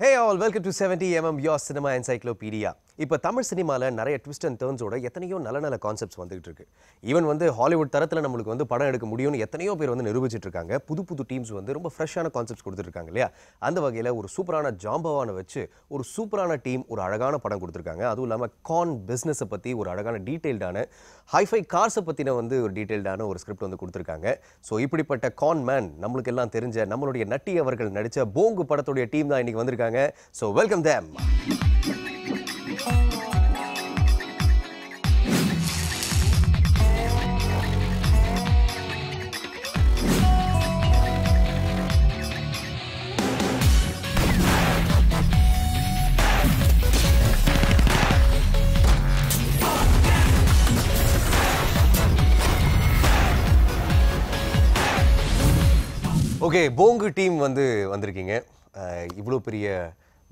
Hey all, welcome to 70mm your cinema encyclopedia. இப்போ தமிழ் சினிமால நிறைய ட்விஸ்ட் அண்ட் டர்ன்ஸோட எத்தனையோ நல்ல கான்செப்ட்ஸ் வந்துகிட்டு இருக்கு. ஈவன் வந்து ஹாலிவுட் தரத்துல நம்மளுக்கு வந்து படம் எடுக்க முடியும்னு எத்தனையோ பேர் வந்து நிரூபிச்சிட்டு இருக்காங்க. புது டீம்ஸ் வந்து ரொம்ப ஃப்ரெஷ்ஷான கான்செப்ட்ஸ் கொடுத்துருக்காங்க இல்லையா? அந்த வகையில் ஒரு சூப்பரான ஜாம்பவானை வச்சு ஒரு சூப்பரான டீம் ஒரு அழகான படம் கொடுத்துருக்காங்க. அதுவும் இல்லாமல் கான் பிஸ்னஸை பற்றி ஒரு அழகான டீட்டெயில்டான ஹைஃபை கார்ஸை பற்றின வந்து ஒரு டீட்டெயில்டான ஒரு ஸ்கிரிப்ட் வந்து கொடுத்துருக்காங்க. ஸோ இப்படிப்பட்ட கான் மேன் நம்மளுக்கு எல்லாம் தெரிஞ்ச நம்மளுடைய நட்டி அவர்கள் நடித்த போங்கு படத்துடைய டீம் தான் இன்னைக்கு வந்திருக்காங்க. So welcome them. Okay, Bongu team வந்து வந்திருக்கீங்க. இவ்வளோ பெரிய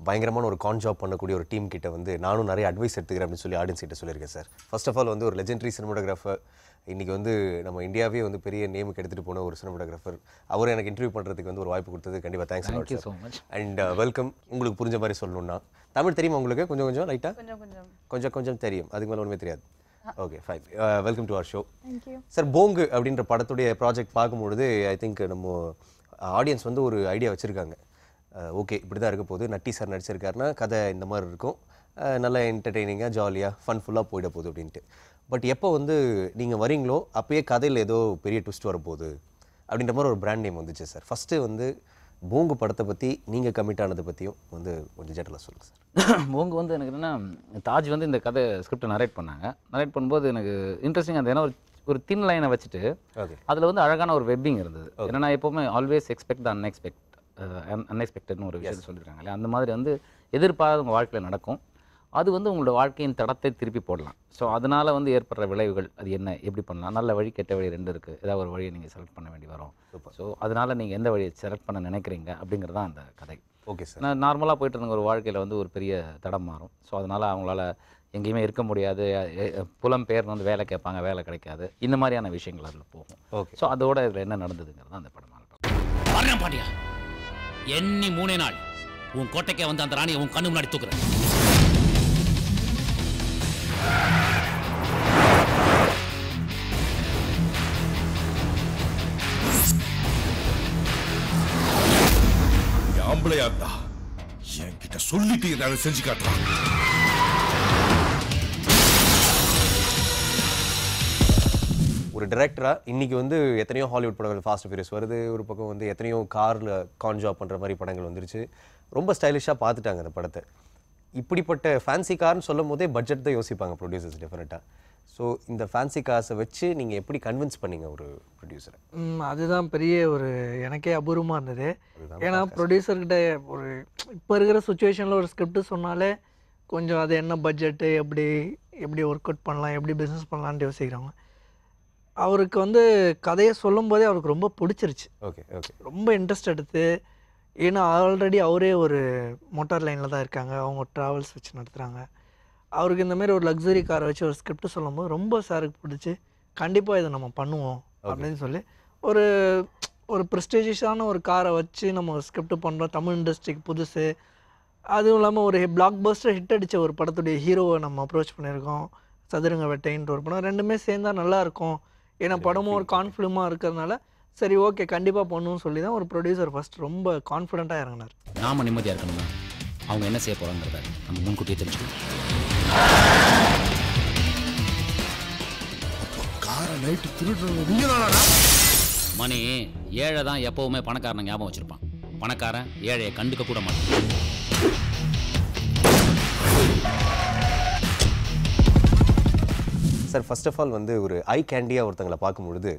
பயங்கரமான ஒரு கான் ஜாப் பண்ணக்கூடிய ஒரு டீம் கிட்ட வந்து நானும் நிறைய அட்வைஸ் எடுத்துக்கிறேன் அப்படின்னு சொல்லி ஆடியன்ஸ் கிட்ட சொல்லியிருக்கேன் சார். ஃபர்ஸ்ட் ஆஃப் ஆல் வந்து ஒரு லெஜெண்டரி சினிமாட்டோகிராஃபர், இன்றைக்கி வந்து நம்ம இந்தியாவே வந்து பெரிய நேமுக்கு எடுத்துகிட்டு போன ஒரு சினிமாட்டோகிராஃபர், அவர் எனக்கு இன்டர்வியூ பண்ணுறதுக்கு வந்து ஒரு வாய்ப்பு கொடுத்தது கண்டிப்பாக thanks so much. And welcome. உங்களுக்கு புரிஞ்ச மாதிரி சொல்லணும்னா, தமிழ் தெரியுமா உங்களுக்கு? கொஞ்சம் லைட்டாக கொஞ்சம் தெரியும், அதுக்கு மேலே ஒன்றுமே தெரியாது. Okay fine. Welcome to our show. Sir, Bongu அப்படின்ற படத்துடைய ப்ராஜெக்ட் பார்க்கும்பொழுது ஐ திங்க் நம்ம ஆடியன்ஸ் வந்து ஒரு ஐடியா வச்சுருக்காங்க. ஓகே, இப்படி தான் இருக்க போகுது, நட்டி சார் நடிச்சிருக்காருன்னா கதை இந்த மாதிரி இருக்கும், நல்லா என்டர்டெய்னிங்காக ஜாலியாக ஃபன்ஃபுல்லாக போயிட போகுது அப்படின்ட்டு. பட் எப்போ வந்து நீங்கள் வரீங்களோ அப்போயே கதையில் ஏதோ பெரிய ட்விஸ்ட் வரப்போகுது அப்படின்ற மாதிரி ஒரு பிராண்ட் நேம் வந்துச்சு சார். ஃபஸ்ட்டு வந்து போங்கு படத்தை பற்றி நீங்கள் கமிட் ஆனதை பற்றியும் வந்து கொஞ்சம் ஜென்ரலாக சொல்லுங்கள் சார். போங்கு வந்து எனக்கு என்னென்னா, தாஜ் வந்து இந்த கதை ஸ்கிரிப்டை நரேட் பண்ணாங்க. நரேட் பண்ணும்போது எனக்கு இன்ட்ரெஸ்டிங்காக இருந்தது. ஏன்னா ஒரு தின் லைனை வச்சுட்டு அதில் வந்து அழகான ஒரு வெப்பிங் இருந்தது. ஏன்னா நான் எப்போவுமே ஆல்வேஸ் எக்ஸ்பெக்ட் த அன்எக்ஸ்பெக்டட்னு ஒரு விஷயத்தை சொல்லியிருக்காங்க இல்லையா? அந்த மாதிரி வந்து எதிர்பாராத உங்கள் வாழ்க்கையில் நடக்கும். அது வந்து உங்களோட வாழ்க்கையின் தடத்தை திருப்பி போடலாம். ஸோ அதனால் வந்து ஏற்படுற விளைவுகள் அது என்ன, எப்படி பண்ணலாம், நல்ல வழி கெட்ட வழி ரெண்டு இருக்குது. ஏதாவது ஒரு வழியை நீங்கள் செலக்ட் பண்ண வேண்டி வரும். ஸோ அதனால் நீங்கள் எந்த வழியை செலக்ட் பண்ண நினைக்கிறீங்க அப்படிங்கிறது தான் அந்த கதை. Okay sir. நான் நார்மலாக போயிட்டு இருந்த ஒரு வாழ்க்கையில் வந்து ஒரு பெரிய தடம் மாறும். ஸோ அதனால் அவங்களால எங்கேயுமே இருக்க முடியாது, புலம்பெயர்ந்து வந்து வேலை கேட்பாங்க, வேலை கிடைக்காது, இந்த மாதிரியான விஷயங்கள் அதில் போகும். ஓகே. ஸோ அதோட இதில் என்ன நடந்ததுங்கிறது அந்த படம். பாட்டியா, எண்ணி 3 நாள் உன் கோட்டைக்கே வந்து அந்த ராணியை உன் கண்ணு முன்னாடி தூக்குறேன். ஆம்பளையா இருந்தா என்கிட்ட சொல்லிட்டு ஏதாவது செஞ்சு காட்டுறான். ஒரு டைரக்டராக இன்றைக்கி வந்து எத்தனையோ ஹாலிவுட் படங்கள், ஃபாஸ்ட் அண்ட் ஃபியூரியஸ் வருது, ஒரு பக்கம் வந்து எத்தனையோ காரில் கான் ஜாப் பண்ணுற மாதிரி படங்கள் வந்துருச்சு. ரொம்ப ஸ்டைலிஷாக பார்த்துட்டாங்க அந்த படத்தை. இப்படிப்பட்ட ஃபேன்சி கார்னு சொல்லும் போதே பட்ஜெட் தான் யோசிப்பாங்க ப்ரொடியூசர்ஸ் டெஃபினட்டாக. ஸோ இந்த ஃபேன்சி கார்ஸை வச்சு நீங்கள் எப்படி கன்வின்ஸ் பண்ணீங்க ஒரு ப்ரொடியூசரை? அதுதான் பெரிய ஒரு எனக்கே அபூர்வமாக இருந்தது. ஏன்னா ப்ரொடியூசர்கிட்ட ஒரு இப்போ இருக்கிற சுச்சுவேஷனில் ஒரு ஸ்கிரிப்ட் சொன்னாலே கொஞ்சம் அது என்ன பட்ஜெட்டு, எப்படி ஒர்க் அவுட் பண்ணலாம், எப்படி பிஸ்னஸ் பண்ணலான்ட்டு யோசிக்கிறாங்க. அவருக்கு வந்து கதையை சொல்லும் போதே அவருக்கு ரொம்ப பிடிச்சிருச்சு. Okay okay. ரொம்ப இன்ட்ரெஸ்ட் எடுத்து, ஏன்னா ஆல்ரெடி அவரே ஒரு மோட்டார் லைனில் தான் இருக்காங்க, அவங்க ட்ராவல்ஸ் வச்சு நடத்துகிறாங்க. அவருக்கு இந்தமாரி ஒரு லக்ஸரி காரை வச்சு ஒரு ஸ்கிரிப்ட் சொல்லும்போது ரொம்ப சாருக்கு பிடிச்சி, கண்டிப்பாக இதை நம்ம பண்ணுவோம் அப்படின்னு சொல்லி ஒரு ப்ரெஸ்டீஜியஸான ஒரு காரை வச்சு நம்ம ஒரு ஸ்கிரிப்ட் பண்ணுறோம். தமிழ் இண்டஸ்ட்ரிக்கு புதுசு, அதுவும் இல்லாமல் ஒரு பிளாக் பஸ்டர் ஹிட் அடித்த ஒரு படத்துடைய ஹீரோவை நம்ம அப்ரோச் பண்ணியிருக்கோம். சதுரங்க வேட்டைன்ற ஒரு படம், ரெண்டுமே சேர்ந்தால் நல்லாயிருக்கும். ஏன்னா படமும் ஒரு கான்ஃபிடமாக இருக்கிறதுனால சரி ஓகே கண்டிப்பாக பண்ணுன்னு சொல்லி தான் ஒரு ப்ரொடியூசர் ஃபஸ்ட் ரொம்ப கான்ஃபிடென்ட்டாக இறங்கினார். நாம நிம்மதியாக இருக்கணும்னா அவங்க என்ன செய்ய போகிறாங்கிறத நம்ம முன்கூட்டியே தெரிஞ்சுக்கணும். மணி ஏழை தான் எப்பவுமே பணக்காரனை ஞாபகம் வச்சிருப்பான். பணக்காரன் ஏழையை கண்டுக்க கூட மாட்டான். சார், ஃபர்ஸ்ட் ஆஃப் ஆல் வந்து ஒரு ஐ கேண்டியாக ஒருத்தங்களை பார்க்கும்பொழுது,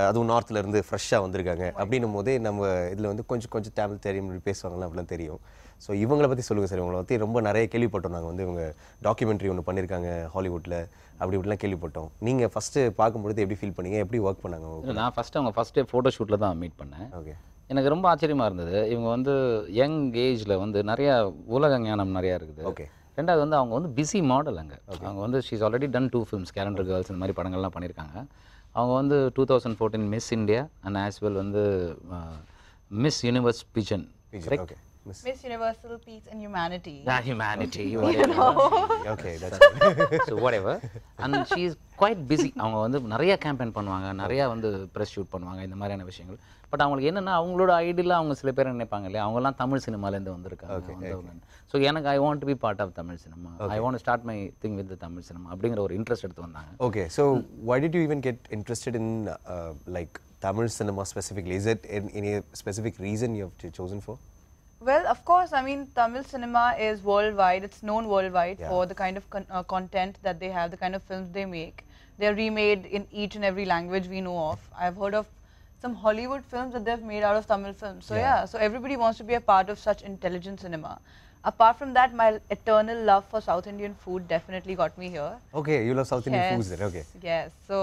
அதுவும் நார்த்லேருந்து ஃப்ரெஷ்ஷாக வந்திருக்காங்க அப்படின்னும் போதே நம்ம இதில் வந்து கொஞ்சம் தமிழ் தெரியும், பேசுவாங்கலாம் அப்படிலாம் தெரியும். ஸோ இவங்களை பற்றி சொல்லுங்கள் சார். இவங்களை பற்றி ரொம்ப நிறைய கேள்விப்பட்டோம். நாங்கள் வந்து இவங்க டாக்குமெண்ட்ரி ஒன்று பண்ணியிருக்காங்க ஹாலிவுட்டில், அப்படி இப்படிலாம் கேள்விப்பட்டோம். நீங்கள் ஃபஸ்ட்டு பார்க்கும்பொழுது எப்படி ஃபீல் பண்ணீங்க, எப்படி ஒர்க் பண்ணாங்க? நான் அவங்க ஃபஸ்ட்டு ஃபோட்டோ ஷூட்டில் தான் மீட் பண்ணேன். ஓகே. எனக்கு ரொம்ப ஆச்சரியமாக இருந்தது. இவங்க வந்து யங் ஏஜில் வந்து நிறையா உலக ஞானம் நிறையா இருக்குது. ஓகே. ரெண்டாவது வந்து அவங்க வந்து பிஸி மாடல். அவங்க வந்து she's already done 2 films, calendar girls இந்த மாதிரி படங்கள்லாம் பண்ணியிருக்காங்க. அவங்க வந்து 2014 miss India and as well வந்து miss universe pageant. Miss Universal Peace and Humanity. Not humanity, whatever. Okay, that's So whatever. And she is quite busy. அவங்க வந்து நிறைய கேம்பெயின் பண்ணுவாங்க, நிறைய வந்து ப்ரெஸ் ஷூட் பண்ணுவாங்க, இந்த மாதிரியான விஷயங்கள். பட் அவங்களுக்கு என்னன்னா அவங்களோட ஐடியில் அவங்க சில பேர் நினைப்பாங்க இல்லையா, அவங்கெல்லாம் தமிழ் சினிமாலேருந்து வந்திருக்காங்க. ஸோ எனக்கு I want to be part of Tamil cinema, I want to start my thing with Tamil cinema அப்படிங்கிற ஒரு இன்ட்ரெஸ்ட் எடுத்து வந்தாங்க. Okay, so why did you even get interested in like Tamil cinema specifically? Is it any specific reason you have chosen for? Well, of course, I mean, Tamil cinema is worldwide. It's known worldwide Yeah. for the kind of content that they have, the kind of films they make. They're remade in each and every language we know of. I've heard of some Hollywood films that they've made out of Tamil films. So yeah, so everybody wants to be a part of such intelligent cinema. Apart from that, my eternal love for South Indian food definitely got me here. Okay, you love South Indian Yes, foods then. Okay. Yes. So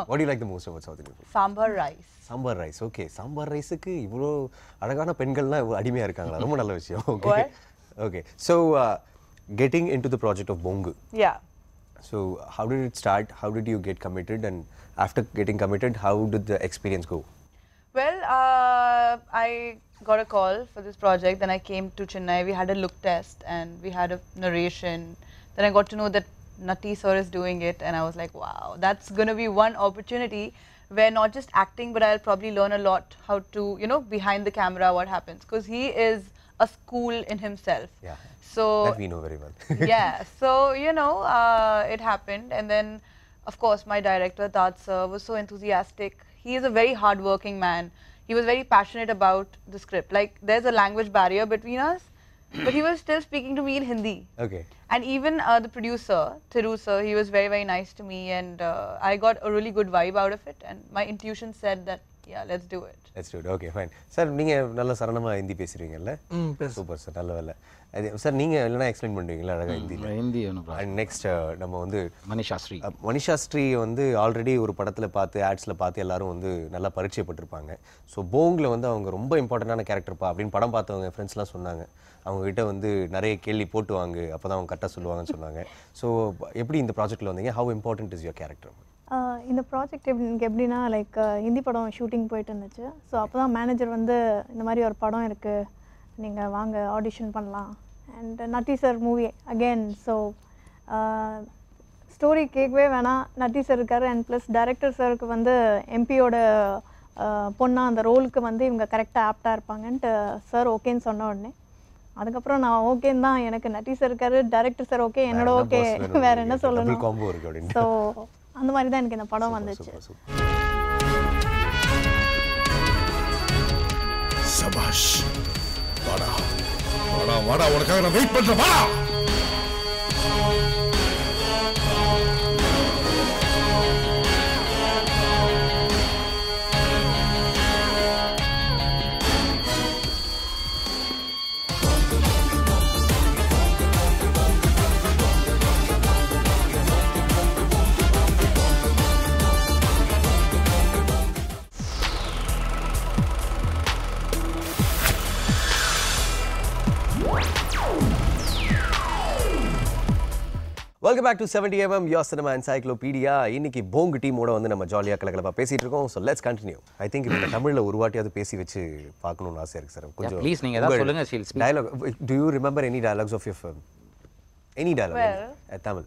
What do you like the most about South Indian food? sambar rice. Sambar rice. Okay, sambar ரைஸுக்கு இவ்வளோ அழகான பெண்கள்லாம் அடிமையாக இருக்காங்களா? ரொம்ப நல்ல விஷயம். Okay okay. So getting in to the project of Bongu. Yeah. So how did it start? How did you get committed? And after getting committed, how did the experience go? Well, I got a call for this project. Then I came to Chennai. We had a look test and we had a narration. Then I got to know that Nati sir is doing it, and I was like, wow, that's going to be one opportunity where not just acting, but I'll probably learn a lot how to, you know, behind the camera what happens, because he is a school in himself. Yeah. So That we know very well. yeah, so you know, it happened, and then of course my director Taj sir was so enthusiastic. He is a very hard-working man. He was very passionate about the script. Like, there's a language barrier between us, but he was still speaking to me in Hindi. Okay. And even the producer, Thiru sir, he was very, very nice to me, and I got a really good vibe out of it, and my intuition said that, yeah, let's do it. Let's do it. Okay, fine. Sir நீங்கள் நல்ல சரணமாக Hindi பேசுகிறீங்கல்ல? Super sir, நல்ல வேலை. அது sir நீங்கள் இல்லைனா explain பண்ணுவீங்களா அழகாக ஹிந்தியில்? ஹிந்தி ஒன்று. அண்ட் நெக்ஸ்ட் நம்ம வந்து மணிஷாஸ்ரீ. மணிஷாஸ்ரீ வந்து ஆல்ரெடி ஒரு படத்தில் பார்த்து ஆட்ஸில் பார்த்து எல்லாரும் வந்து நல்லா பரிச்சயப்பட்டிருப்பாங்க. ஸோ போங்கில் வந்து அவங்க ரொம்ப இம்பார்ட்டண்டான கேரக்டர்ப்பா அப்படின்னு படம் பார்த்தவங்க ஃப்ரெண்ட்ஸ்லாம் சொன்னாங்க. அவங்ககிட்ட வந்து நிறைய கேள்வி போட்டு வாங்க, அப்போ தான் அவங்க கரெக்டாக சொல்லுவாங்கன்னு சொன்னாங்க. ஸோ எப்படி இந்த ப்ராஜெக்ட்டில் வந்தீங்க? Have important is your character? இந்த ப்ராஜெக்ட் எனக்கு எப்படின்னா, லைக் ஹிந்தி படம் ஷூட்டிங் போயிட்டு இருந்துச்சு. ஸோ அப்போ தான் மேனேஜர் வந்து இந்த மாதிரி ஒரு படம் இருக்குது, நீங்கள் வாங்க ஆடிஷன் பண்ணலாம். And Natty sir movie again. So story கேட்கவே வேணாம், நட்டி சார் இருக்கார். அண்ட் ப்ளஸ் டைரக்டர் சாருக்கு வந்து எம்பியோட பொண்ணா அந்த ரோலுக்கு வந்து இவங்க கரெக்டாக ஆப்டாக இருப்பாங்கன்ட்டு சார் ஓகேன்னு சொன்ன உடனே அதுக்கப்புறம் நான் ஓகேன்னு தான். எனக்கு நட்டி சார் இருக்காரு, டைரக்டர் சார் ஓகே, என்னோட ஓகே, வேற என்ன சொல்லணும். ஸோ அந்த மாதிரி தான் எனக்கு இந்த படம் வந்துச்சு. சபாஷ், வாடா வாடா வாடா, உனக்காக நான் வெயிட் பண்றேன், வாடா. Welcome back to 70mm your cinema encyclopedia. இன்னைக்கு போங்கு டீமோட வந்து நம்ம ஜாலியாக கலகலப்பாக பேசிட்டு இருக்கோம். So let's continue. I think இந்த தமிழில் ஒரு வாட்டியாவது பேசி வச்சு பார்க்கணும்னு ஆசையாக இருக்குது சார். கொஞ்சம் ப்ளீஸ் நீங்கள் ஏதாவது சொல்லுங்க. Dialogue, do you remember any dialogues of your film? Any dialogue Tamil?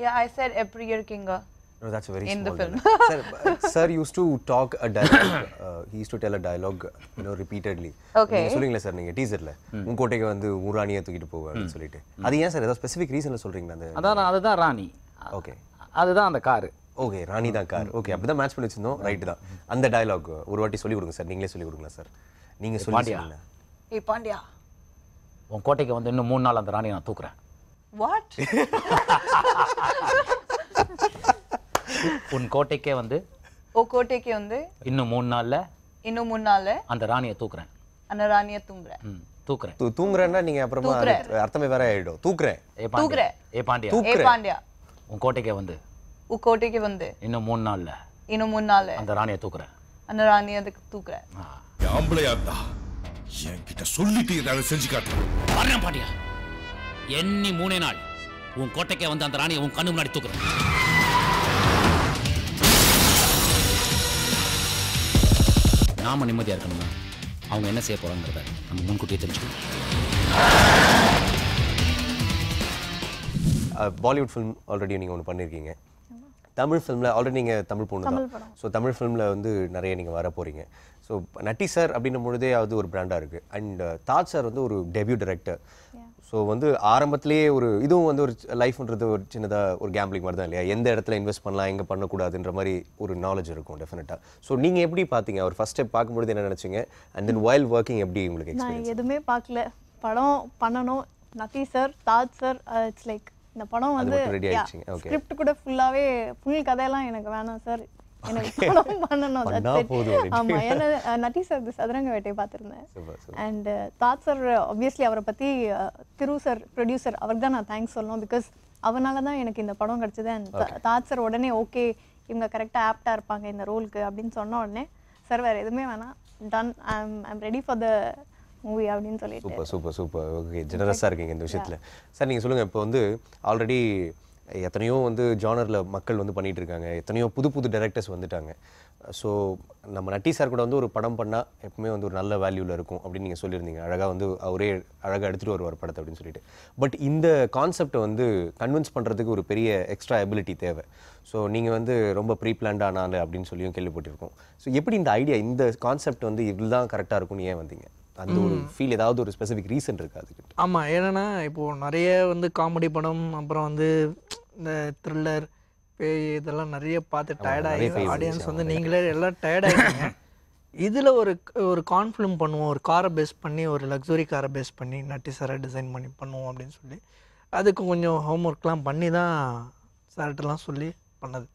Yeah, I said every year kinga. No, that's a very in small the film. Sir used to talk a dialogue. He used to tell a dialogue, you know, repeatedly. Okay. நீங்க சொல்றீங்களா sir, நீங்க டீசர்ல உங்கோட்டைக்கு வந்து ஊராணியை தூக்கிட்டு போவான்னு சொல்லிட்டு, அது ஏன் sir ஏதாவது ஸ்பெசிஃபிக் ரீசன்ல சொல்றீங்களா? அந்த அதுதான் ராணி. ஓகே, அதுதான் அந்த கார். ஓகே, ராணி தான் கார். ஓகே, அப்படிதான் மேட்ச் பண்ணி வச்சிருந்தோம். ரைட் தான். அந்த டயலாக் ஒரு வாட்டி சொல்லி கொடுங்க சார். நீங்களே சொல்லி கொடுங்களா சார்? நீங்க சொல்லுங்க. Hey Pandya, உன் கோட்டைக்கு வந்து இன்னும் 3 நாள் அந்த ராணியை நான் தூக்குறேன். what? உன் கோட்டைக்கே வந்து ஓ கோட்டைக்கு வந்து இன்னும் 3 நாள்ல அந்த ராணியை தூக்குறேன். அந்த ராணியை தூங்குறேன். தூக்குறேன். தூங்குறேன்னா நீங்க அப்புறமா அர்த்தமே வேற ஆயிடும். தூக்குறேன். ஏ பாண்டியா, ஏ பாண்டியா, உன் கோட்டைக்கு வந்து இன்னும் 3 நாள்ல அந்த ராணியை தூக்குறேன். அந்த ராணியை தூக்குறேன். ஆம்பளையா இருந்தா என்கிட்ட சொல்லிட்டு ஏதாவது செஞ்சு காட்டு. வரேன் பாண்டியா, எண்ணி 3 நாள் உன் கோட்டைக்கே வந்து அந்த ராணியை உன் கண்ணு முன்னாடி தூக்குறேன். நாம நிம்மதியா இருக்கணுமா? அவங்க என்ன செய்ய போகிறாங்கிறத நம்ம முன்கூட்டியே தெரிஞ்சுக்கணும். பாலிவுட் ஃபிலிம் ஆல்ரெடி நீங்கள் ஒன்று பண்ணியிருக்கீங்க. தமிழ் ஃபிலிமில் ஆல்ரெடி நீங்கள் தமிழ் பொண்ணு தான். ஸோ தமிழ் ஃபிலிமில் வந்து நிறைய நீங்கள் வர போகிறீங்க. ஸோ நட்டி சார் அப்படின்னும் பொழுதே அது ஒரு பிராண்டாக இருக்குது. அண்ட் தாஜ் சார் வந்து ஒரு டெபியூ டைரக்டர். ஸோ வந்து ஆரம்பத்திலேயே ஒரு இதுவும் வந்து ஒரு லைஃப்ன்றது ஒரு சின்னதாக ஒரு கேம்பிளிங் மாதிரி தான் இல்லையா? எந்த இடத்துல இன்வெஸ்ட் பண்ணலாம், எங்கே பண்ணக்கூடாதுன்ற மாதிரி ஒரு நாலேஜ் இருக்கும் டெஃபினட்டாக. ஸோ நீங்கள் எப்படி பார்த்தீங்க அவர் ஃபர்ஸ்ட் ஸ்டெப் பார்க்கும்பொழுது என்ன நினச்சிங்க? அண்ட் தென் வைல் ஒர்க்கிங் எப்படி உங்களுக்கு நான் எக்ஸ்பீரியன்ஸ்? எதுவுமே பார்க்கல. படம் பண்ணணும், Natty sir, Taj sir, it's like இந்த படம் வந்து ரெடி ஆயிடுச்சுங்க. ஓகே. ஸ்கிரிப்ட் கூட ஃபுல்லாகவே ஃபுல் கதையெல்லாம் எனக்கு வேணாம் சார், எனக்கு படம் பண்ணணும். ஆமாம், ஏன்னா நட்டி சார் சதுரங்க வேட்டையை பார்த்துருந்தேன். அண்ட் தாஜ் சார் ஆப்வியஸ்லி அவரை பற்றி திரு சார் ப்ரொடியூசர் அவருக்கு தான் நான் தேங்க்ஸ் சொல்லணும். பிகாஸ் அவனால தான் எனக்கு இந்த படம் கிடச்சிது. அண்ட் தாஜ் சார் உடனே ஓகே இவங்க கரெக்டாக ஆப்டாக இருப்பாங்க இந்த ரோலுக்கு அப்படின்னு சொன்ன உடனே சார் வேறு எதுவுமே வேணாம், done, I'm ready for the movie அப்படின்னு சொல்லிட்டு. Super super super. ஓகே, ஜெனரஸாக இருக்கீங்க இந்த விஷயத்தில். சார் நீங்கள் சொல்லுங்கள், இப்போ வந்து ஆல்ரெடி எத்தனையோ வந்து ஜானரில் மக்கள் வந்து பண்ணிகிட்டு இருக்காங்க, எத்தனையோ புது புது டைரக்டர்ஸ் வந்துட்டாங்க. ஸோ நம்ம நட்டி சார் கூட வந்து ஒரு படம் பண்ணால் எப்பவுமே வந்து ஒரு நல்ல வேல்யூவில் இருக்கும் அப்படின்னு நீங்கள் சொல்லியிருந்தீங்க. அழகாக வந்து அவரே அழகாக எடுத்துகிட்டு வருவார் படத்தை அப்படின்னு சொல்லிட்டு. பட் இந்த கான்செப்டை வந்து கன்வின்ஸ் பண்ணுறதுக்கு ஒரு பெரிய எக்ஸ்ட்ரா எபிலிட்டி தேவை. ஸோ நீங்கள் வந்து ரொம்ப ப்ரீ பிளான்டான ஆள் அப்படின்னு சொல்லியும் கேள்விப்பட்டிருக்கோம். ஸோ எப்படி இந்த ஐடியா, இந்த கான்செப்ட் வந்து இதுதான் கரெக்டாக இருக்கும்னு ஏன் வந்தீங்க? அந்த ஒரு ஃபீல் ஏதாவது ஒரு ஸ்பெசிஃபிக் ரீசன் இருக்குது அதுக்கிட்ட? ஆமாம், ஏன்னா இப்போது நிறைய வந்து காமெடி படம், அப்புறம் வந்து இந்த த்ரில்லர், பேய் இதெல்லாம் நிறைய பார்த்து டயர்டாகி ஆடியன்ஸ் வந்து நீங்களே எல்லாம் டயர்டாகிங்க. இதில் ஒரு கான்ஃபிலிம் பண்ணுவோம், ஒரு காரை பேஸ் பண்ணி, ஒரு லக்ஸுரி காரை பேஸ் பண்ணி நட்டி சாரை டிசைன் பண்ணி பண்ணுவோம் அப்படின்னு சொல்லி அதுக்கு கொஞ்சம் ஹோம் ஒர்க்லாம் பண்ணி தான் சார்ட்டெல்லாம் சொல்லி பண்ணது.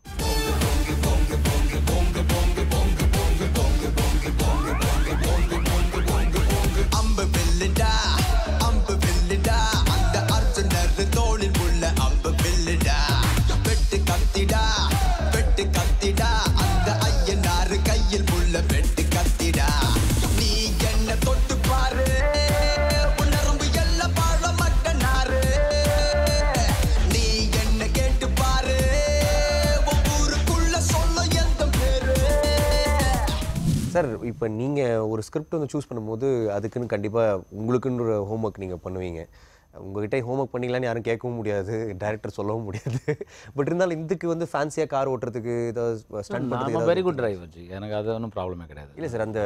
சார், இப்போ நீங்கள் ஒரு ஸ்கிரிப்ட் வந்து சூஸ் பண்ணும்போது அதுக்குன்னு கண்டிப்பாக உங்களுக்குன்னு ஒரு ஹோம்ஒர்க் நீங்கள் பண்ணுவீங்க. உங்கள்கிட்ட ஹோம்ஒர்க் பண்ணிங்களான்னு யாரும் கேட்கவும் முடியாது, டைரக்டர் சொல்லவும் முடியாது. பட் இருந்தாலும் இதுக்கு வந்து ஃபேன்சியாக கார் ஓட்டுறதுக்கு ஏதாவது ஸ்டண்ட் பண்ணுறது வெரி குட் டிரைவர் ஜி, எனக்கு அது ஒன்றும் ப்ராப்ளமே கிடையாது. இல்லை சார், அந்த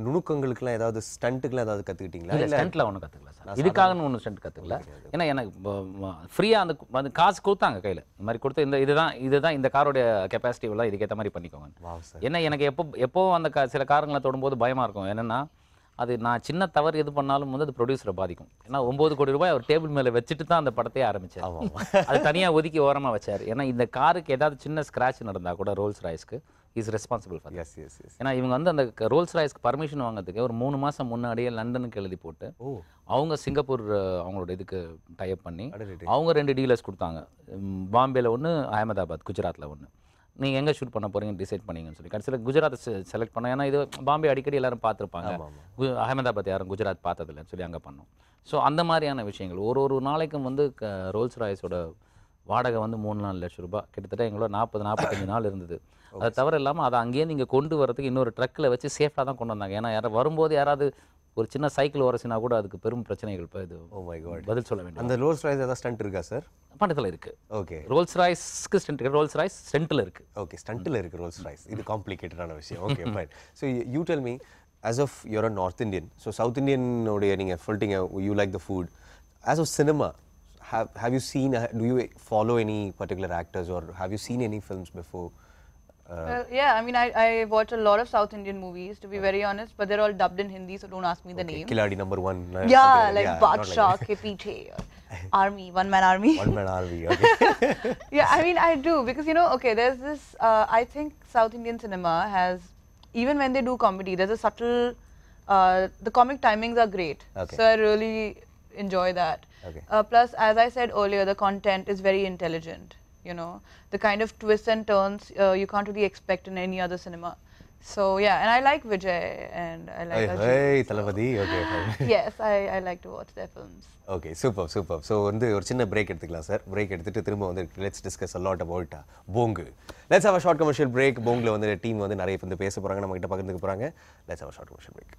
நுணுக்கங்களுக்குலாம் ஏதாவது ஸ்டண்ட்டுக்குலாம் ஏதாவது கற்றுக்கிட்டீங்களா? இல்லை, ஸ்டண்ட்டில் ஒன்றும் கற்றுக்கல சார், இதுக்காகன்னு ஒன்றும் ஸ்டண்ட் கற்றுக்கல. ஏன்னா எனக்கு ஃப்ரீயாக அந்த காசு கொடுத்தாங்க கையில், இந்த மாதிரி கொடுத்து இதுதான் இந்த காரோடைய கெப்பாசிட்டி எல்லாம் இதுக்கேற்ற மாதிரி பண்ணிக்கோங்க. ஏன்னா எனக்கு எப்போ அந்த சில காரங்களை தொடும்போது பயமாக இருக்கும். என்னென்னா அது நான் சின்ன தவறு எது பண்ணாலும் வந்து அது ப்ரொடியூசரை பாதிக்கும். ஏன்னா 9 கோடி ரூபாய் அவர் டேபிள் மேலே வச்சுட்டு தான் அந்த படத்தையே ஆரம்பித்தார். அது தனியாக ஒதுக்கி ஓரமாக வச்சார். ஏன்னா இந்த காருக்கு ஏதாவது சின்ன ஸ்க்ராட்ச் நடந்தால் கூட ரோல்ஸ் ராய்ஸ்க்கு is responsible for. Yes yes yes. ஏன்னா இவங்க வந்து அந்த ரோல்ஸ் ராய்ஸ்க்கு பர்மிஷன் வாங்கிறதுக்கு ஒரு 3 மாதம் முன்னாடியே லண்டனுக்கு எழுதி போட்டு அவங்க சிங்கப்பூர் அவங்களோட இதுக்கு டைப் பண்ணி அவங்க 2 டீலர்ஸ் கொடுத்தாங்க. பாம்பேயில் ஒன்று, அகமதாபாத் குஜராத்தில் ஒன்று. நீங்கள் எங்கே ஷூட் பண்ண போகிறீங்கன்னு டிசைட் பண்ணிங்கன்னு சொல்லி கடைசியில் குஜராத்தை செலக்ட் பண்ணோம். ஏன்னா இது பாம்பே அடிக்கடி எல்லாரும் பார்த்துருப்பாங்க, அகமதாபாத் யாரும் குஜராத் பார்த்ததில்லைன்னு சொல்லி அங்கே பண்ணோம். ஸோ அந்த மாதிரியான விஷயங்கள் ஒரு நாளைக்கும் வந்து ரோல்ஸ் ராய்ஸோட வாடகை வந்து 3-4 லட்சம் ரூபாய், கிட்டத்தட்ட எங்களோட 40-45 நாள் இருந்தது. அது தவிர இல்லாமல் அதை அங்கேயே நீங்கள் கொண்டு வரதுக்கு இன்னொரு ட்ரக்கில் வச்சு சேஃபாக தான் கொண்டு வந்தாங்க. ஏன்னா வரும்போது யாராவது ஒரு சின்ன சைக்கிள் உரசினா கூட அதுக்கு பெரும் பிரச்சனைகள். இப்போ இது பதில் சொல்ல வேண்டிய அந்த ரோல்ஸ் ராய்ஸ் ஏதாவது ஸ்டண்ட் இருக்கா சார்? பண்டத்தில் இருக்குது. ஓகே, ரோல்ஸ் ராய்ஸ்க்கு ஸ்டண்ட் இருக்குது, ரோல்ஸ் ராய்ஸ் ஸ்டண்ட்டில் இருக்குது. ஓகே, ஸ்டண்ட்டில் இருக்குது ரோல்ஸ் ராய்ஸ். இது காம்ப்ளிகேட்டடான விஷயம். Okay fine. So you tell me, as of you're a North Indian, so South Indian உடைய நீங்கள் சொல்லிட்டீங்க you like the food. As of cinema, have you seen, do you follow any particular actors or have you seen any films before? Well, yeah, I mean, I watch a lot of South Indian movies, to be very honest, but they're all dubbed in Hindi, so don't ask me the name. Khiladi number 1. Yeah, like Badshah ke Piche, Army, One Man Army. One Man Army, okay. Yeah, I mean, I do, because, you know, okay, there's this, I think South Indian cinema has, even when they do comedy, there's a subtle, the comic timings are great. Okay. So I really enjoy that. Okay. Plus, as I said earlier, the content is very intelligent. You know, the kind of twists and turns you can't really expect in any other cinema. So yeah, and I like Vijay and I like Arjun. hey Thalapathy okay Yes, I like to watch their films. Okay super so வந்து ஒரு சின்ன break எடுத்துக்கலாம் sir. Break எடுத்துட்டு திரும்ப வந்து let's discuss a lot about Bongu. Let's have a short commercial break. போங்கில் வந்து team வந்து நிறைய வந்து பேச போகிறாங்க, நம்ம கிட்ட பகிர்ந்துக்க போகிறாங்க. Let's have a short commercial break.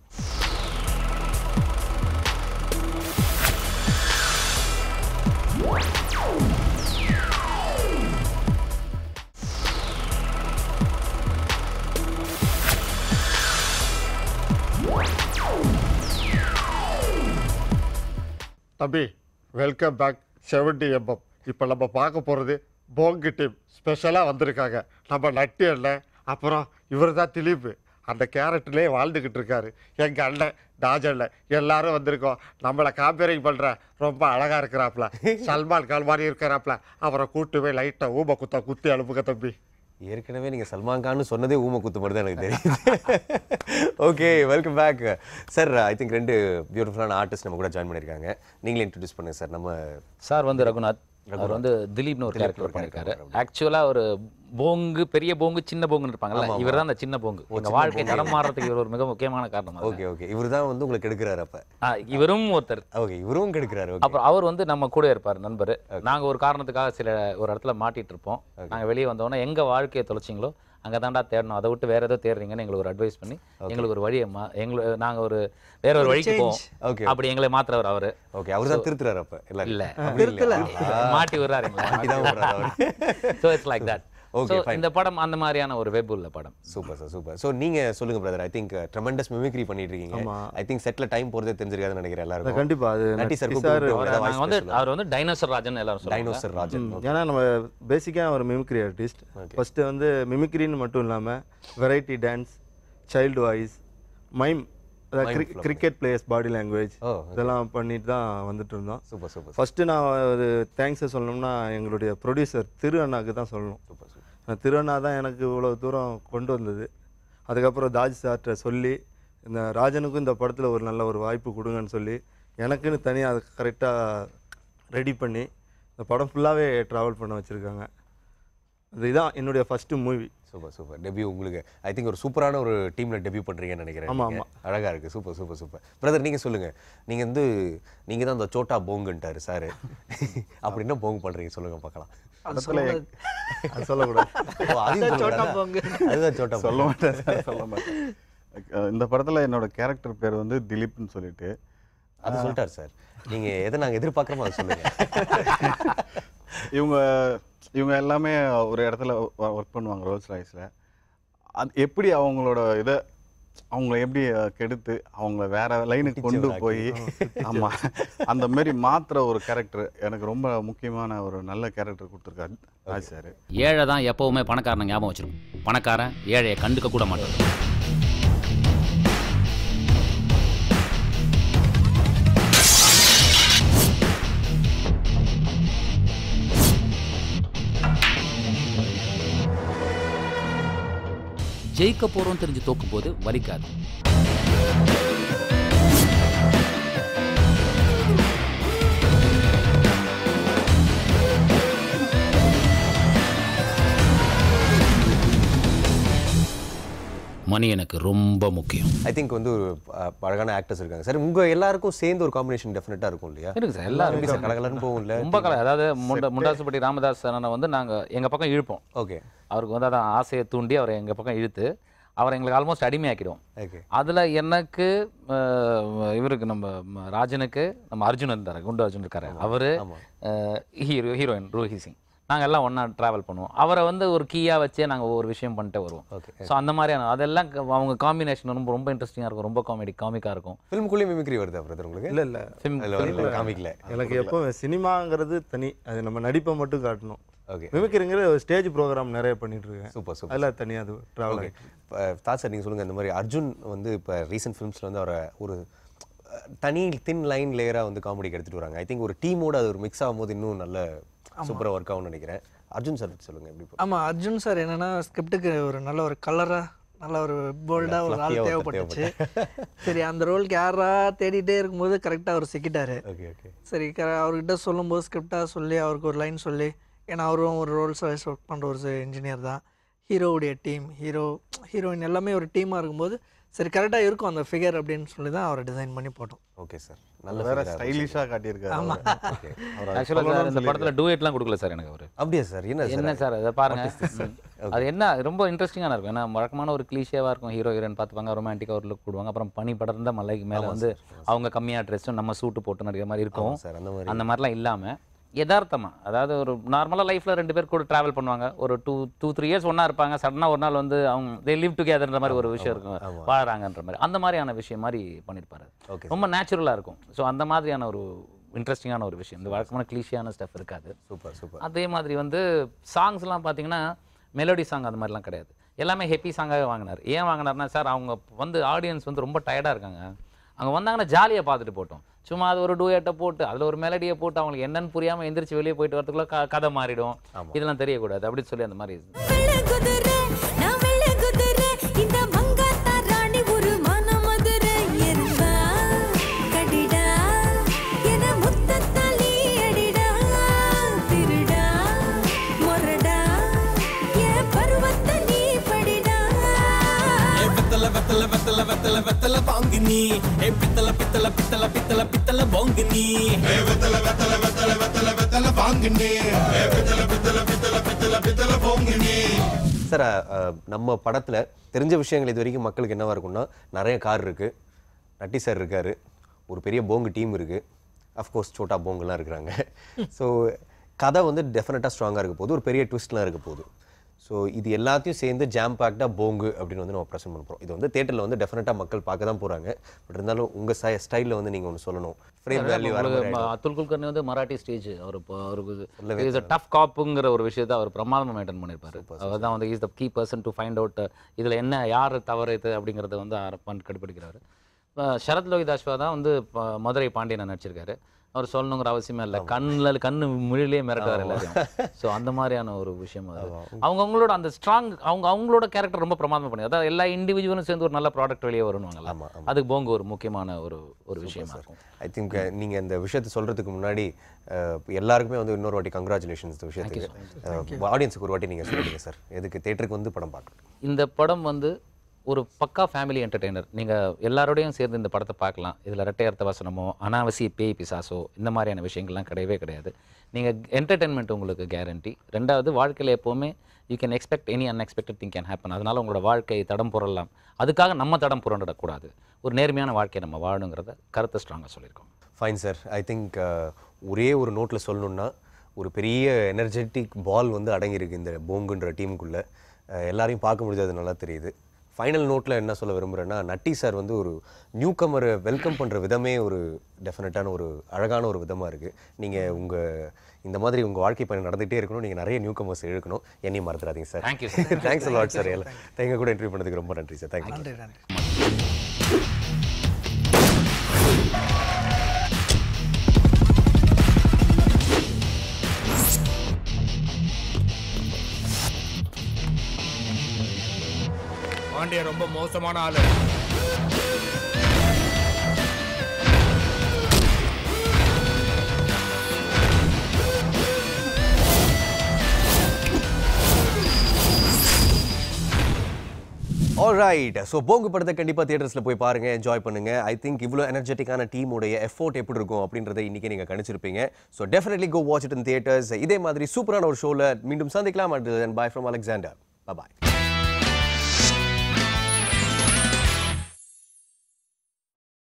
தம்பி வெல்கம் பேக் 70mm. இப்போ நம்ம பார்க்க போகிறது போங்கு டீம் ஸ்பெஷலாக வந்திருக்காங்க. நம்ம நட்டி அண்ணன், அப்புறம் இவர் தான் திலீப், அந்த கேரக்டர்லேயே வாழ்ந்துக்கிட்டு இருக்காரு. எங்கள் அண்ணன் தாஜ் அண்ணன் எல்லாரும் வந்திருக்கோம். நம்மளை காம்பேரிங் பண்ணுற ரொம்ப அழகாக இருக்கிறாப்புல, சல்மான் கான் மாதிரி இருக்கிறாப்புல. அவரை கூட்டு போய் லைட்டாக ஊமை குத்தி அனுப்புங்க தம்பி. ஏற்கனவே நீங்கள் சல்மான் கான்னு சொன்னதே ஊமை குத்து மாதிரி தான் எனக்கு தெரியுது. Okay welcome back sir. I think 2 பியூட்டிஃபுல்லான ஆர்டிஸ்ட் நம்ம கூட ஜாயின் பண்ணியிருக்காங்க. நீங்களே இன்ட்ரடியூஸ் பண்ணுங்க சார். நம்ம சார் வந்து ரகுநாத், அவர் வந்து திலீப்னு ஒரு கேரக்டர் பண்ணியிருக்காரு. ஆக்சுவலாக ஒரு போங்கு, பெரிய போங்கு, சின்ன போங்குன்னு இருப்பாங்கல்ல, இவர் தான் அந்த சின்ன போங்கு. உங்க வாழ்க்கை தடம் மாறுறதுக்கு இவர் ஒரு மிக முக்கியமான காரணம். ஓகே இவர் தான் வந்து உங்களுக்கு கெடுக்கிறாரு. அப்போ இவரும் ஒருத்தர். ஓகே இவரும் கெடுக்கிறாரு. அப்புறம் அவர் வந்து நம்ம கூட இருப்பார், நண்பர். நாங்கள் ஒரு காரணத்துக்காக ஒரு இடத்துல மாட்டிட்டு இருப்போம். நாங்கள் வெளியே வந்தோன்னா எங்கள் வாழ்க்கையை தொலைச்சிங்களோ அங்கே தாண்டா தேடணும், அதை விட்டு வேற ஏதோ தேடுறீங்கன்னு எங்களுக்கு ஒரு அட்வைஸ் பண்ணி எங்களுக்கு ஒரு வழியை நாங்கள் வேற ஒரு வழிக்கு போவோம். அப்படி எங்களை மாத்துறவர் அவரு. ஓகே அவர் தான் திருத்துறாரு. அப்போ இல்லை மாட்டி விடுறாருங்களா? So it's like that. இந்த படம் அந்த மாதிரியான ஒரு வெப் உள்ள படம். சூப்பர். ஸோ நீங்க சொல்லுங்க brother. I think tremendous mimicry பண்ணிட்டு இருக்கீங்க. ஐ திங்க் செட்ல டைம் போறதே தெரிஞ்சிருக்காதுன்னு நினைக்கிறேன் எல்லாரும். கண்டிப்பா அது நட்டி சார் அவர் வந்து டைனோசர் ராஜன் எல்லாரும் சொல்றாங்க. டைனோசர் ராஜன். ஏன்னா நம்ம பேசிக்காக ஒரு மிமிக்ரி ஆர்டிஸ்ட். ஃபஸ்ட்டு வந்து மிமிக்ரின்னு மட்டும் இல்லாமல் variety dance, child voice, mime, cricket players body language இதெல்லாம் பண்ணிட்டு தான் வந்துட்டு இருந்தோம். சூப்பர். ஃபஸ்ட்டு நான் ஒரு தேங்க்ஸை சொல்லணும்னா எங்களுடைய ப்ரொடியூசர் திரு அண்ணாவுக்கு தான் சொல்லணும். திரு அண்ணா தான் எனக்கு இவ்வளோ தூரம் கொண்டு வந்தது. அதுக்கப்புறம் தாஜ் சார்கிட்ட சொல்லி இந்த ராஜனுக்கும் இந்த படத்தில் ஒரு நல்ல ஒரு வாய்ப்பு கொடுங்கன்னு சொல்லி எனக்குன்னு தனியாக அதை கரெக்டாக ரெடி பண்ணி இந்த படம் ஃபுல்லாகவே ட்ராவல் பண்ண வச்சுருக்காங்க. இதுதான் என்னுடைய ஃபஸ்ட்டு மூவி. சூப்பர் டெபியூ உங்களுக்கு. ஐ திங்க் ஒரு சூப்பரான ஒரு டீமில் டெபியூ பண்ணுறீங்கன்னு நினைக்கிறேன். ஆமாம் அழகாக இருக்குது. சூப்பர். பிரதர் நீங்கள் சொல்லுங்கள். நீங்கள் தான் அந்த சோட்டா போங்குன்ட்டாரு சார். அப்படி என்ன போங்கு பண்ணுறீங்க சொல்லுங்கள் பார்க்கலாம். அது சொல்லக்கூடாது. அதுதான் சோட்டா. சொல்ல மாட்டேன். இந்த படத்தில் என்னோட கேரக்டர் பேர் வந்து திலீப்னு சொல்லிட்டு அது சொல்லிட்டார் சார். நீங்கள் எதை நாங்கள் எதிர்பார்க்குறோமோ அதை சொல்லுங்கள். இவங்க எல்லாமே ஒரு இடத்துல ஒர்க் பண்ணுவாங்க ரோல்ஸ் ராய்ஸில். அது எப்படி அவங்களோட அவங்கள எப்படி கெடுத்து அவங்கள வேற லைனுக்கு கொண்டு போய் ஆமாம் அந்த மாதிரி மாத்திர ஒரு கேரக்டர் எனக்கு ரொம்ப முக்கியமான ஒரு நல்ல கேரக்டர் கொடுத்துருக்காரு ராஜ் சார். ஏழை தான் எப்போவுமே பணக்காரனை ஞாபகம் வச்சிருக்கும். பணக்காரன் ஏழையை கண்டுக்க கூட மாட்டான். ஜெயிக்க போறோம் தெரிஞ்சு தோக்கும் போது வலிக்காது. மணி எனக்கு ரொம்ப முக்கியம். ஐ திங்க் வந்து ஒரு அழகான ஆக்டர்ஸ் இருக்காங்க சார். உங்கள் எல்லாருக்கும் சேர்ந்து ஒரு காம்பினேஷன் டெஃபினட்டாக இருக்கும் இல்லையா? இருக்கு சார். எல்லாருமே சார் கலகலன்னு போகும் இல்லை? ரொம்ப கலை. அதாவது முண்டாசுப்பட்டி ராமதாஸ் சார் வந்து நாங்கள் எங்கள் பக்கம் இழுப்போம். ஓகே. அவருக்கு வந்து அதான் ஆசையை தூண்டி அவரை எங்கள் பக்கம் இழுத்து அவரை எங்களுக்கு ஆல்மோஸ்ட் அடிமையாக்கிடுவோம். ஓகே. அதில் எனக்கு இவருக்கு நம்ம ராஜனுக்கு நம்ம அர்ஜுன் இருந்தார், குண்டு அர்ஜுன் இருக்காரு. அவர் ஹீரோயின் ரூஹி சிங். நாங்கள் எல்லாம் ஒன்றா ட்ராவல் பண்ணுவோம். அவரை வந்து ஒரு கீயாக வச்சே நாங்கள் ஒவ்வொரு விஷயம் பண்ணிட்டு வருவோம். ஓகே. ஸோ அந்த மாதிரியான அதெல்லாம் அவங்க காம்பினேஷன் ரொம்ப இன்ட்ரெஸ்டிங்காக இருக்கும், ரொம்ப காமிக்காக இருக்கும். ஃபிலிமுக்குள்ளேயே மிமிக்ரி வருதா பிரதர் உங்களுக்கு? இல்லை காமிக்கல. எனக்கு எப்போ சினிமாங்கிறது தனி, அது நம்ம நடிப்பை மட்டும் காட்டணும். ஓகே. மிமிக்ரிங்கிற ஒரு ஸ்டேஜ் ப்ரோக்ராம் நிறைய பண்ணிட்டு இருக்கேன். சூப்பர். அதில் தனியாக அது ட்ராவல் ஆகிட்டு. தாஸ் சார் நீங்கள் சொல்லுங்கள். இந்த மாதிரி அர்ஜுன் வந்து இப்போ ரீசெண்ட் ஃபிலிம்ஸில் வந்து அவரை ஒரு தனி தின் லைன் லேயராக வந்து காமெடிக்கு எடுத்துகிட்டு வராங்க. ஐ திங்க் ஒரு டீமோடு அது ஒரு மிக்ஸ் ஆகும்போது இன்னும் நல்ல சூப்பராக ஒர்க் ஆகும்னு நினைக்கிறேன். அர்ஜுன் சார் சொல்லுங்கள் எப்படி? ஆமாம், அர்ஜுன் சார் என்னென்னா ஸ்கிரிப்டுக்கு ஒரு நல்ல ஒரு கலராக நல்ல ஒரு போல்டாக ஒரு ஆள் தேவைப்பட்டுச்சு. சரி, அந்த ரோலுக்கு யாராக தேடிட்டே இருக்கும்போது கரெக்டாக அவர் சிக்கிட்டார். Okay okay. சரி, அவர்கிட்ட சொல்லும்போது ஸ்கிரிப்டாக சொல்லி அவருக்கு ஒரு லைன் சொல்லி, ஏன்னா அவரும் ஒரு ரோல்ஸ் வைஸ் ஒர்க் பண்ணுற ஒரு இன்ஜினியர் தான். ஹீரோவுடைய டீம் ஹீரோயின் எல்லாமே ஒரு டீமாக இருக்கும்போது சரி கரெக்டாக இருக்கும் அந்த ஃபிகர் அப்படின்னு சொல்லி தான் அவரை டிசைன் பண்ணி போட்டோம். ஓகே சார், நல்ல வேற figure ஆ ஸ்டைலிஷாக காட்டியிருக்காரு. ஆமாம். ஆக்சுவலாக சார் இந்த படத்தில் டூயட்லாம் கொடுக்கல சார் எனக்கு அவர். அப்படியா சார்? என்ன சார் அதை பாருங்க. அது என்ன ரொம்ப இன்ட்ரெஸ்டிங்காக இருக்கும். ஏன்னா வழக்கமான ஒரு கிளீஷியாவாக இருக்கும். ஹீரோ ஹீரோயின் பார்த்துப்பாங்க, ரொமான்டிக்காக ஒரு லுக் போடுவாங்க, அப்புறம் பனி படர்ந்த மலைக்கு மேலே வந்து அவங்க கம்மியாக ட்ரெஸ்ஸும் நம்ம சூட்டு போட்டு நடிக்கிற மாதிரி இருக்கும் சார். அந்த அந்த மாதிரிலாம் இல்லாமல் யதார்த்தமாக, அதாவது ஒரு நார்மலாக லைஃப்பில் 2 பேர் கூட ட்ராவல் பண்ணுவாங்க, ஒரு 2-3 இயர்ஸ் ஒன்றா இருப்பாங்க, சடனாக ஒரு நாள் வந்து அவங்க தே லிவ் டுகெதர்ன்ற மாதிரி ஒரு விஷயம் இருக்கும், வாழறாங்கன்ற மாதிரி அந்த மாதிரியான விஷயம் மாதிரி பண்ணியிருப்பாரு. ரொம்ப நேச்சுரலாக இருக்கும். ஸோ அந்த மாதிரியான ஒரு இன்ட்ரெஸ்டிங்கான ஒரு விஷயம். இந்த வழக்கமான கிளீஷியான ஸ்டஃப் இருக்காது. சூப்பர். அதே மாதிரி வந்து சாங்ஸ்லாம் பார்த்தீங்கன்னா மெலோடி சாங் அந்த மாதிரிலாம் கிடையாது, எல்லாமே ஹெப்பி சாங்காகவே வாங்கினார். ஏன் வாங்கினார்னா சார் அவங்க வந்து ஆடியன்ஸ் வந்து ரொம்ப டயர்டாக இருக்காங்க, அங்கே வந்தாங்கன்னா ஜாலியாக பார்த்துட்டு போட்டோம், சும்மா அது ஒரு டூயட்டை போட்டு அதில் ஒரு மெலடியை போட்டு அவங்களுக்கு என்னன்னு புரியாமல் எந்திரிச்சு வெளியே போயிட்டு வரதுக்குள்ள கதை மாறிடும், இதெல்லாம் தெரியக்கூடாது அப்படின்னு சொல்லி அந்த மாதிரி வெத்தல வாங்குனி பித்தல பித்தல பித்தல பித்தல பித்தல வாங்குனி வெத்தல வாங்குனி பித்தல பித்தல பித்தல பித்தல பித்தல வாங்குனி. சார் நம்ம படத்தில் தெரிஞ்ச விஷயங்கள் இது வரைக்கும் மக்களுக்கு என்னவா இருக்கும்னா, நிறைய கார் இருக்குது, நட்டி சார் இருக்கார், ஒரு பெரிய போங்கு டீம் இருக்குது, அஃப்கோர்ஸ் சோட்டா போங்குலாம் இருக்கிறாங்க. ஸோ கதை வந்து டெஃபினட்டாக ஸ்ட்ராங்காக இருக்க போகுது, ஒரு பெரிய ட்விஸ்ட்லாம் இருக்க போகுது. ஸோ இது எல்லாத்தையும் சேர்ந்து ஜாம் பேக்டாக போங்கு அப்படின்னு வந்து நம்ம ப்ரெசென்ட் பண்ண போகிறோம். இது வந்து தேட்டரில் வந்து டெஃபினட்டாக மக்கள் பார்க்க தான் போகிறாங்க. பட் இருந்தாலும் உங்கள் ஸ்டைலில் வந்து நீங்கள் ஒன்று சொல்லணும். ஃப்ரேம் வேல்யூ அத்துல் குல்கர்னி வந்து மராட்டி ஸ்டேஜ் அவருக்கு டஃப் காப்புங்கிற ஒரு விஷயத்தை அவர் பிரமாதமாக மெயின்டைன் பண்ணியிருப்பாரு. அவர் தான் வந்து is the key person to find out இதில் என்ன யார் தவறு இது அப்படிங்கிறத வந்து கண்டுபிடிக்கிறாரு. சரத் லோகிதாஸ்வா தான் வந்து மதுரை பாண்டியனை நடிச்சிருக்காரு. அவர் சொல்லணுங்கிற அவசியமே இல்லை, கண்ணு மொழியிலே மிரட்டுவார் எல்லாரையும். ஸோ அந்த மாதிரியான ஒரு விஷயம் அது. அவங்களோட அந்த ஸ்ட்ராங் அவங்களோட கேரக்டர் ரொம்ப பிரமாதம் பண்ணி, அதாவது எல்லா இண்டிவிஜுவலும் சேர்ந்து ஒரு நல்ல ப்ராடக்ட் வெளியே வருவாங்கல்ல, அதுக்கு போங்க ஒரு முக்கியமான ஒரு விஷயமா இருக்கும். ஐ திங்க் நீங்கள் இந்த விஷயத்தை சொல்கிறதுக்கு முன்னாடி எல்லாருக்குமே வந்து இன்னொரு வாட்டி கங்க்ராச்சுலேஷன்ஸ் இந்த விஷயத்துக்கு. ஆடியன்ஸுக்கு ஒரு வாட்டி நீங்கள் சொல்லுங்க சார், எதுக்கு தேட்டருக்கு வந்து படம் பார்க்கணும். இந்த படம் வந்து ஒரு பக்கா ஃபேமிலி என்டர்டெய்னர். நீங்கள் எல்லாரோடையும் சேர்ந்து இந்த படத்தை பார்க்கலாம். இதில் இரட்டை அர்த்த வசனமோ அனாவசிய பேய் பிசாசோ இந்த மாதிரியான விஷயங்கள்லாம் கிடையவே கிடையாது. நீங்கள் என்டர்டெயின்மெண்ட் உங்களுக்கு கேரண்டி. ரெண்டாவது, வாழ்க்கையில் எப்போவுமே you can expect any unexpected thing can happen. அதனால் உங்களோட வாழ்க்கை தடம் புரளலாம், அதுக்காக நம்ம தடம் புரண்டிடக்கூடாது. ஒரு நேர்மையான வாழ்க்கையை நம்ம வாழணுங்கிறத கருத்தை ஸ்ட்ராங்காக சொல்லியிருக்கோம். Fine sir. ஐ திங்க் ஒரே ஒரு நோட்டில் சொல்லணுன்னா, ஒரு பெரிய எனர்ஜெட்டிக் பால் வந்து அடங்கியிருக்கு இந்த போங்குன்ற டீமுக்குள்ளே. எல்லாரையும் பார்க்க முடியாது, அது நல்லா தெரியுது. ஃபைனல் நோட்டில் என்ன சொல்ல விரும்புகிறேன்னா, நட்டி சார் வந்து ஒரு நியூ கமரை வெல்கம் பண்ணுற விதமே ஒரு டெஃபினட்டான ஒரு அழகான ஒரு விதமாக இருக்குது. நீங்கள் இந்த மாதிரி உங்கள் வாழ்க்கை பயணம் நடந்துகிட்டே இருக்கணும், நீங்கள் நிறைய நியூ கமர்ஸ் எழுக்கணும், என்னையும் மறந்துடாதீங்க sir. Thank you sir. Thanks lot sir. எங்கள் கூட இன்டர்வியூ பண்ணதுக்கு ரொம்ப நன்றி சார். தேங்க்யூ. பாண்டிய ரொம்ப மோசமான ஆளு. ஆல்ரைட். ஸோ போங்கு படத்தை கண்டிப்பாக தியேட்டர்ஸில் போய் பாருங்கள், என்ஜாய் பண்ணுங்கள். ஐ திங்க் இவ்வளோ எனர்ஜெட்டிக்கான டீமுடைய எஃபோர்ட் எப்படி இருக்கும் அப்படின்றத இன்றைக்கி நீங்கள் கணிச்சிருப்பீங்க. So definitely go watch it in theatres. இதே மாதிரி சூப்பரான ஒரு ஷோவில் மீண்டும் சந்திக்கலாம். And bye from Alexander. Bye.